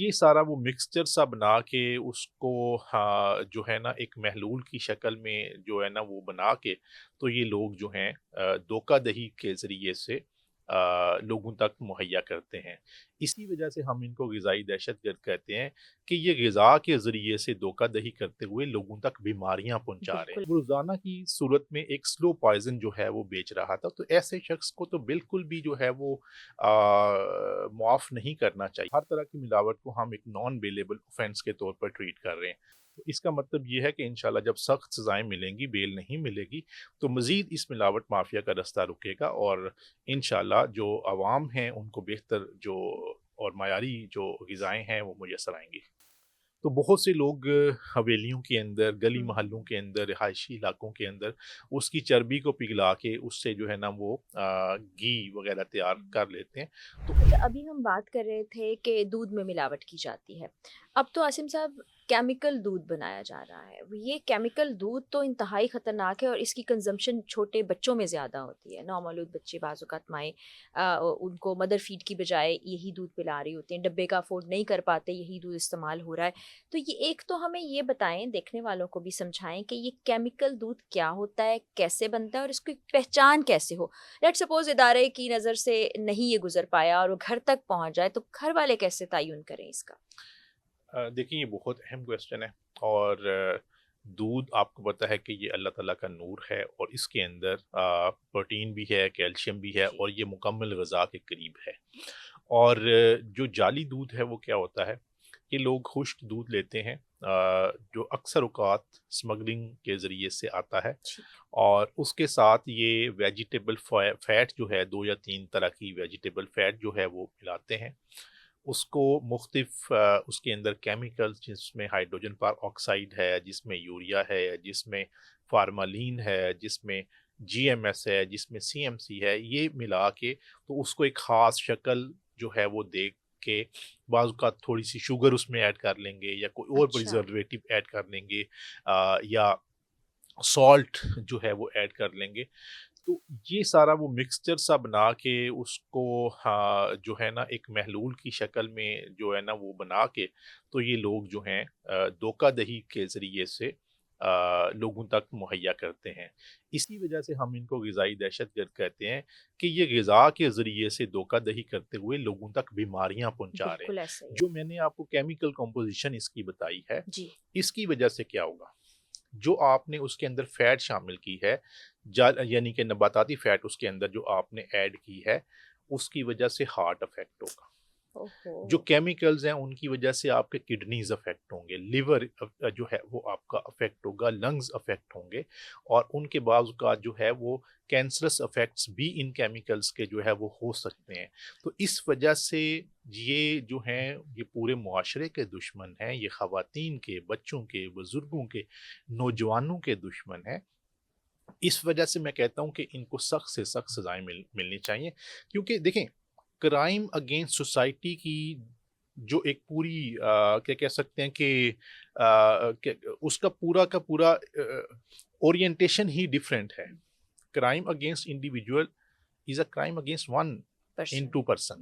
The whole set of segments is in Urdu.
یہ سارا وہ مکسچر سا بنا کے اس کو جو ہے نا ایک محلول کی شکل میں جو ہے نا وہ بنا کے تو یہ لوگ جو ہیں دھوکہ دہی کے ذریعے سے لوگوں تک مہیا کرتے ہیں۔ اسی وجہ سے ہم ان کو غذائی دہشت گرد کہتے ہیں کہ یہ غذا کے ذریعے سے دھوکہ دہی کرتے ہوئے لوگوں تک بیماریاں پہنچا رہے بالکل۔ ہیں۔ وہ روزانہ کی صورت میں ایک سلو پوائزن جو ہے وہ بیچ رہا تھا، تو ایسے شخص کو تو بالکل بھی جو ہے وہ معاف نہیں کرنا چاہیے۔ ہر طرح کی ملاوٹ کو ہم ایک نان بیلیبل اوفینس کے طور پر ٹریٹ کر رہے ہیں۔ تو اس کا مطلب یہ ہے کہ انشاءاللہ جب سخت سزائیں ملیں گی، بیل نہیں ملے گی، تو مزید اس ملاوٹ مافیا کا رستہ رکے گا اور انشاءاللہ جو عوام ہیں ان کو بہتر جو اور معیاری جو غذائیں ہیں وہ میسر آئیں گی۔ تو بہت سے لوگ حویلیوں کے اندر، گلی محلوں کے اندر، رہائشی علاقوں کے اندر اس کی چربی کو پگھلا کے اس سے جو ہے نا وہ گھی وغیرہ تیار کر لیتے ہیں۔ تو اچھا، ابھی ہم بات کر رہے تھے کہ دودھ میں ملاوٹ کی جاتی ہے۔ اب تو عاصم صاحب کیمیکل دودھ بنایا جا رہا ہے۔ یہ کیمیکل دودھ تو انتہائی خطرناک ہے اور اس کی کنزمپشن چھوٹے بچوں میں زیادہ ہوتی ہے۔ نومولود بچے بعض اوقات مائیں ان کو مدر فیڈ کی بجائے یہی دودھ پلا رہی ہوتی ہیں، ڈبے کا افورڈ نہیں کر پاتے، یہی دودھ استعمال ہو رہا ہے۔ تو یہ ایک تو ہمیں یہ بتائیں، دیکھنے والوں کو بھی سمجھائیں کہ یہ کیمیکل دودھ کیا ہوتا ہے، کیسے بنتا ہے اور اس کی پہچان کیسے ہو۔ لیٹ سپوز ادارے کی نظر سے نہیں یہ گزر پایا اور وہ گھر تک پہنچ جائے تو گھر والے کیسے تعین کریں اس کا؟ دیکھیں یہ بہت اہم کویسچن ہے اور دودھ آپ کو پتہ ہے کہ یہ اللہ تعالیٰ کا نور ہے اور اس کے اندر پروٹین بھی ہے، کیلشیم بھی ہے جی۔ اور یہ مکمل غذا کے قریب ہے۔ اور جو جعلی دودھ ہے وہ کیا ہوتا ہے کہ لوگ خشک دودھ لیتے ہیں جو اکثر اوقات سمگلنگ کے ذریعے سے آتا ہے ٹھیک۔ اور اس کے ساتھ یہ ویجیٹیبل فیٹ جو ہے 2 یا 3 طرح کی ویجیٹیبل فیٹ جو ہے وہ ملاتے ہیں۔ اس کو مختلف اس کے اندر کیمیکلز جس میں ہائیڈروجن پر آکسائڈ ہے، جس میں یوریا ہے، جس میں فارمالین ہے، جس میں جی ایم ایس ہے، جس میں سی ایم سی ہے، یہ ملا کے تو اس کو ایک خاص شکل جو ہے وہ دے کے بعض اوقات تھوڑی سی شوگر اس میں ایڈ کر لیں گے یا کوئی اور اچھا۔ پریزرویٹو ایڈ کر لیں گے یا سالٹ جو ہے وہ ایڈ کر لیں گے۔ تو یہ سارا وہ مکسچر سا بنا کے اس کو جو ہے نا ایک محلول کی شکل میں جو ہے نا وہ بنا کے تو یہ لوگ جو ہیں دھوکہ دہی کے ذریعے سے لوگوں تک مہیا کرتے ہیں۔ اسی وجہ سے ہم ان کو غذائی دہشت گرد کہتے ہیں کہ یہ غذا کے ذریعے سے دھوکہ دہی کرتے ہوئے لوگوں تک بیماریاں پہنچا رہے بالکل ہیں۔ ایسا ہی ہے۔ جو میں نے آپ کو کیمیکل کمپوزیشن اس کی بتائی ہے، جی۔ اس کی وجہ سے کیا ہوگا؟ جو آپ نے اس کے اندر فیٹ شامل کی ہے یعنی کہ نباتاتی فیٹ اس کے اندر جو آپ نے ایڈ کی ہے، اس کی وجہ سے ہارٹ افیکٹ ہوگا۔ جو اوہو۔ کیمیکلز ہیں ان کی وجہ سے آپ کے کڈنیز افیکٹ ہوں گے، لیور جو ہے وہ آپ کا افیکٹ ہوگا، لنگز افیکٹ ہوں گے اور ان کے بعض اوقات جو ہے وہ کینسرس افیکٹس بھی ان کیمیکلز کے جو ہے وہ ہو سکتے ہیں۔ تو اس وجہ سے یہ جو ہیں یہ پورے معاشرے کے دشمن ہیں، یہ خواتین کے، بچوں کے، بزرگوں کے، نوجوانوں کے دشمن ہیں۔ اس وجہ سے میں کہتا ہوں کہ ان کو سخت سے سخت سزائیں ملنی چاہیے، کیونکہ دیکھیں کرائم اگینسٹ سوسائٹی کی جو ایک پوری کیا کہہ سکتے ہیں کہ اس کا پورا اورینٹیشن ہی ڈیفرنٹ ہے۔ Crime against individual is a crime against one in person. Two person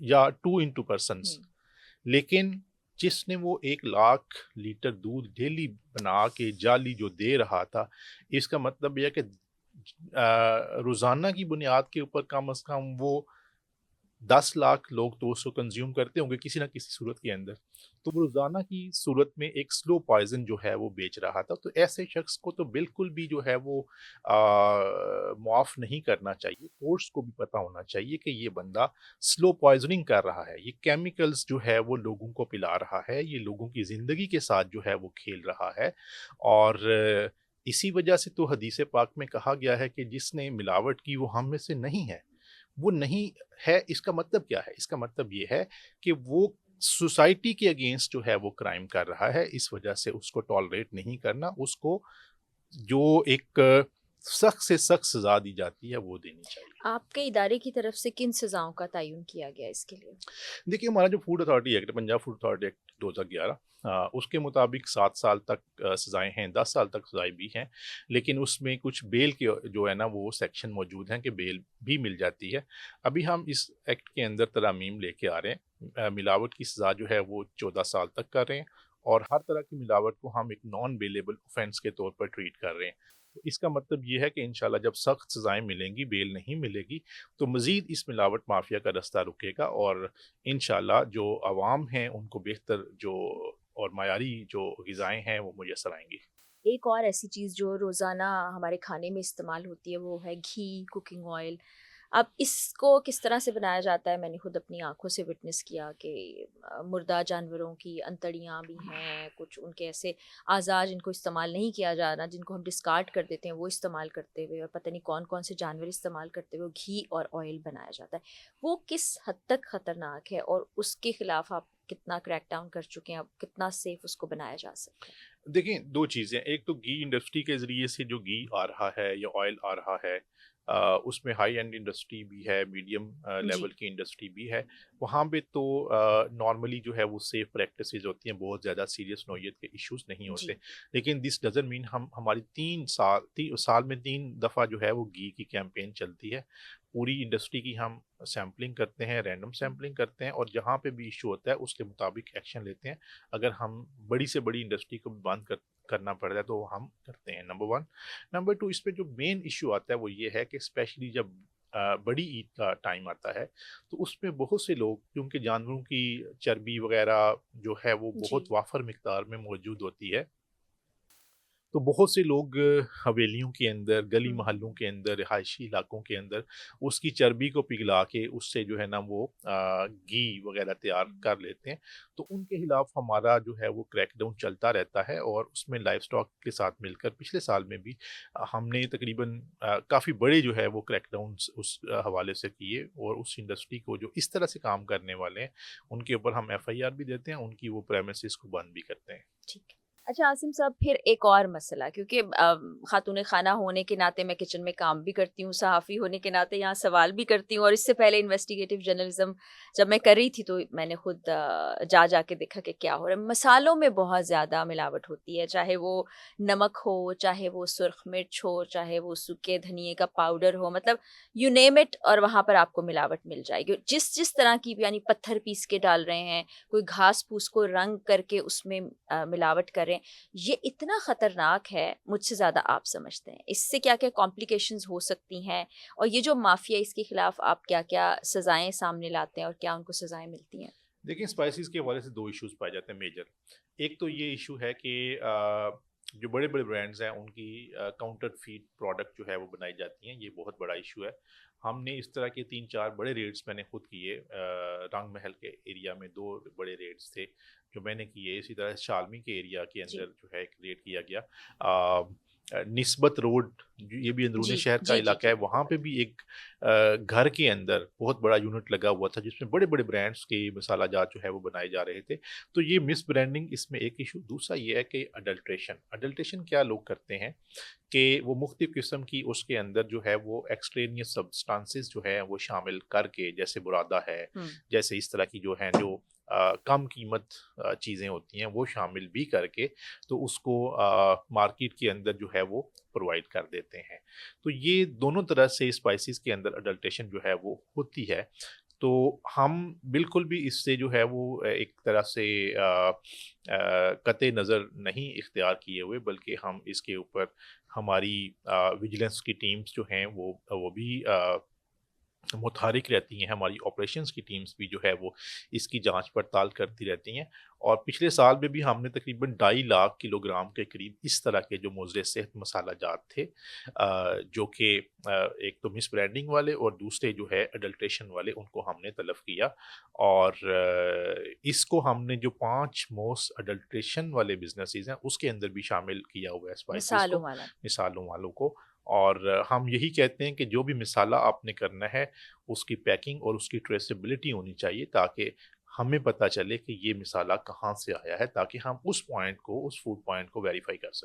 یا 2 into persons، لیکن جس نے وہ 1 لاکھ لیٹر دودھ ڈیلی بنا کے جعلی جو دے رہا تھا، اس کا مطلب یہ ہے کہ روزانہ کی بنیاد کے اوپر کم از کم وہ 10 لاکھ لوگ تو اس کو کنزیوم کرتے ہوں گے کسی نہ کسی صورت کے اندر۔ تو وہ روزانہ کی صورت میں ایک سلو پوائزن جو ہے وہ بیچ رہا تھا، تو ایسے شخص کو تو بالکل بھی جو ہے وہ معاف نہیں کرنا چاہیے۔ کورٹس کو بھی پتہ ہونا چاہیے کہ یہ بندہ سلو پوائزننگ کر رہا ہے، یہ کیمیکلز جو ہے وہ لوگوں کو پلا رہا ہے، یہ لوگوں کی زندگی کے ساتھ جو ہے وہ کھیل رہا ہے اور اسی وجہ سے تو حدیث پاک میں کہا گیا ہے کہ جس نے ملاوٹ کی وہ ہم میں سے نہیں ہے۔ وہ نہیں ہے اس کا مطلب کیا ہے؟ اس کا مطلب یہ ہے کہ وہ سوسائٹی کے اگینسٹ جو ہے وہ کرائم کر رہا ہے، اس وجہ سے اس کو ٹالریٹ نہیں کرنا، اس کو جو ایک سخت سے سخت سزا دی جاتی ہے وہ دینی چاہیے۔ آپ کے ادارے کی طرف سے کن سزاؤں کا تعین کیا گیا اس کے لیے؟ دیکھیے ہمارا جو فوڈ اتھارٹی ایکٹ ہے، پنجاب فوڈ اتھارٹی ایکٹ 2011، اس کے مطابق 7 سال تک سزائیں ہیں، 10 سال تک سزائیں بھی ہیں، لیکن اس میں کچھ بیل کے جو ہے نا وہ سیکشن موجود ہیں کہ بیل بھی مل جاتی ہے۔ ابھی ہم اس ایکٹ کے اندر ترامیم لے کے آ رہے ہیں، ملاوٹ کی سزا جو ہے وہ 14 سال تک کر رہے ہیں، اور ہر طرح کی ملاوٹ کو ہم ایک نان بیلیبل اوفینس کے طور پر ٹریٹ کر رہے ہیں۔ تو اس کا مطلب یہ ہے کہ انشاءاللہ جب سخت سزائیں ملیں گی، بیل نہیں ملے گی، تو مزید اس ملاوٹ مافیا کا رستہ رکے گا، اور انشاءاللہ جو عوام ہیں ان کو بہتر جو اور معیاری جو غذائیں ہیں وہ میسر آئیں گی۔ ایک اور ایسی چیز جو روزانہ ہمارے کھانے میں استعمال ہوتی ہے وہ ہے گھی، کوکنگ آئل۔ اب اس کو کس طرح سے بنایا جاتا ہے؟ میں نے خود اپنی آنکھوں سے وٹنس کیا کہ مردہ جانوروں کی انتڑیاں بھی ہیں، کچھ ان کے ایسے اعضاء جن کو استعمال نہیں کیا جا رہا، جن کو ہم ڈسکارڈ کر دیتے ہیں، وہ استعمال کرتے ہوئے، اور پتہ نہیں کون کون سے جانور استعمال کرتے ہوئے گھی اور آئل بنایا جاتا ہے۔ وہ کس حد تک خطرناک ہے اور اس کے خلاف آپ کتنا کریک ڈاؤن کر چکے ہیں؟ اب کتنا سیف اس کو بنایا جا سکتا ہے؟ دیکھیں دو چیزیں، ایک تو گھی انڈسٹری کے ذریعے سے جو گھی آ رہا ہے یا آئل آ رہا ہے، اس میں ہائی اینڈ انڈسٹری بھی ہے، میڈیم جی لیول کی انڈسٹری بھی ہے، وہاں پہ تو نارملی جو ہے وہ سیف پریکٹسز ہوتی ہیں، بہت زیادہ سیریس نوعیت کے ایشوز نہیں ہوتے، جی لیکن دس ڈزنٹ مین ہماری 3 سال میں 3 دفعہ جو ہے وہ گھی کی کیمپین چلتی ہے، پوری انڈسٹری کی ہم سیمپلنگ کرتے ہیں، رینڈم سیمپلنگ کرتے ہیں، اور جہاں پہ بھی ایشو ہوتا ہے اس کے مطابق ایکشن لیتے ہیں۔ اگر ہم بڑی سے بڑی انڈسٹری کو بند کرنا پڑتا ہے تو وہ ہم کرتے ہیں، نمبر 1۔ نمبر 2، اس پہ جو مین ایشو آتا ہے وہ یہ ہے کہ اسپیشلی جب بڑی عید کا ٹائم آتا ہے تو اس میں بہت سے لوگ، کیونکہ جانوروں کی چربی وغیرہ جو ہے وہ جی بہت وافر مقدار میں موجود ہوتی ہے، تو بہت سے لوگ حویلیوں کے اندر، گلی محلوں کے اندر، رہائشی علاقوں کے اندر اس کی چربی کو پگھلا کے اس سے جو ہے نا وہ گھی وغیرہ تیار کر لیتے ہیں، تو ان کے خلاف ہمارا جو ہے وہ کریک ڈاؤن چلتا رہتا ہے، اور اس میں لائف سٹاک کے ساتھ مل کر پچھلے سال میں بھی ہم نے تقریباً کافی بڑے جو ہے وہ کریک ڈاؤنس اس حوالے سے کیے، اور اس انڈسٹری کو جو اس طرح سے کام کرنے والے ہیں ان کے اوپر ہم ایف آئی آر بھی دیتے ہیں، ان کی وہ پریمیسز کو بند بھی کرتے ہیں۔ ٹھیک ہے۔ اچھا عاصم صاحب، پھر ایک اور مسئلہ، کیونکہ خاتون خانہ ہونے کے ناطے میں کچن میں کام بھی کرتی ہوں، صحافی ہونے کے ناطے یہاں سوال بھی کرتی ہوں، اور اس سے پہلے انویسٹیگیٹو جرنلزم جب میں کر رہی تھی تو میں نے خود جا کے دیکھا کہ کیا ہو رہا ہے۔ مسالوں میں بہت زیادہ ملاوٹ ہوتی ہے، چاہے وہ نمک ہو، چاہے وہ سرخ مرچ ہو، چاہے وہ سوکھے دھنیے کا پاؤڈر ہو، مطلب یو نیم اٹ، اور وہاں پر آپ کو ملاوٹ مل جائے گی۔ جس طرح کی، یعنی پتھر پیس کے ڈال رہے ہیں، کوئی گھاس پھوس کو رنگ کر کے اس میں ملاوٹ کریں، یہ اتنا خطرناک ہے، مجھ سے زیادہ آپ سمجھتے ہیں اس سے کیا کیا کمپلیکیشنز ہو سکتی ہیں، اور یہ جو مافیا اس کے خلاف آپ کیا کیا سزائیں سامنے لاتے ہیں اور کیا ان کو سزائیں ملتی ہیں؟ دیکھیں اسپائسیز کے حوالے سے 2 ایشوز پائے جاتے ہیں میجر۔ ایک تو یہ ایشو ہے کہ جو بڑے بڑے برانڈز ہیں ان کی کاؤنٹر فیٹ پروڈکٹ جو ہے وہ بنائی جاتی ہیں، یہ بہت بڑا ایشو ہے۔ ہم نے اس طرح کے 3-4 بڑے ریڈز میں نے خود کیے، رنگ محل کے ایریا میں 2 بڑے ریڈز تھے جو میں نے کیے، اسی طرح شالمی کے ایریا کے جی اندر جو ہے ایک ریڈ کیا گیا، نسبت روڈ یہ بھی اندرونی جی شہر کا جی جی علاقہ جی ہے، وہاں پہ بھی ایک گھر کے اندر بہت بڑا یونٹ لگا ہوا تھا جس میں بڑے بڑے برانڈز کے مسالہ جات جو ہے وہ بنائے جا رہے تھے، تو یہ مس برانڈنگ اس میں ایک ایشو۔ دوسرا یہ ہے کہ اڈلٹریشن کیا لوگ کرتے ہیں کہ وہ مختلف قسم کی اس کے اندر جو ہے وہ ایکسٹرینیس سبسٹانسز جو ہے وہ شامل کر کے، جیسے برادہ ہے، ہوں جیسے اس طرح کی جو ہیں جو کم قیمت چیزیں ہوتی ہیں وہ شامل بھی کر کے تو اس کو مارکیٹ کے اندر جو ہے وہ پرووائڈ کر دیتے ہیں، تو یہ دونوں طرح سے اسپائسیز کے اندر اڈلٹریشن جو ہے وہ ہوتی ہے، تو ہم بالکل بھی اس سے جو ہے وہ ایک طرح سے قطع نظر نہیں اختیار کیے ہوئے، بلکہ ہم اس کے اوپر ہماری ویجیلنس کی ٹیمز جو ہیں وہ بھی متحرک رہتی ہیں، ہماری آپریشنز کی ٹیمز بھی جو ہے وہ اس کی جانچ پڑتال کرتی رہتی ہیں، اور پچھلے سال میں بھی ہم نے تقریباً 2.5 لاکھ کلو گرام کے قریب اس طرح کے جو مضر صحت مسالہ جات تھے، جو کہ ایک تو مس برانڈنگ والے اور دوسرے جو ہے اڈلٹریشن والے، ان کو ہم نے تلف کیا، اور اس کو ہم نے جو 5 موسٹ اڈلٹریشن والے بزنسز ہیں اس کے اندر بھی شامل کیا ہوا ہے اسپائسیز مثالوں کو، والا۔ مثالوں والوں کو، اور ہم یہی کہتے ہیں کہ جو بھی مسالہ آپ نے کرنا ہے اس کی پیکنگ اور اس کی ٹریسیبلٹی ہونی چاہیے، تاکہ ہمیں پتہ چلے کہ یہ مسالہ کہاں سے آیا ہے، تاکہ ہم اس پوائنٹ کو، اس فوڈ پوائنٹ کو ویریفائی کر سکیں۔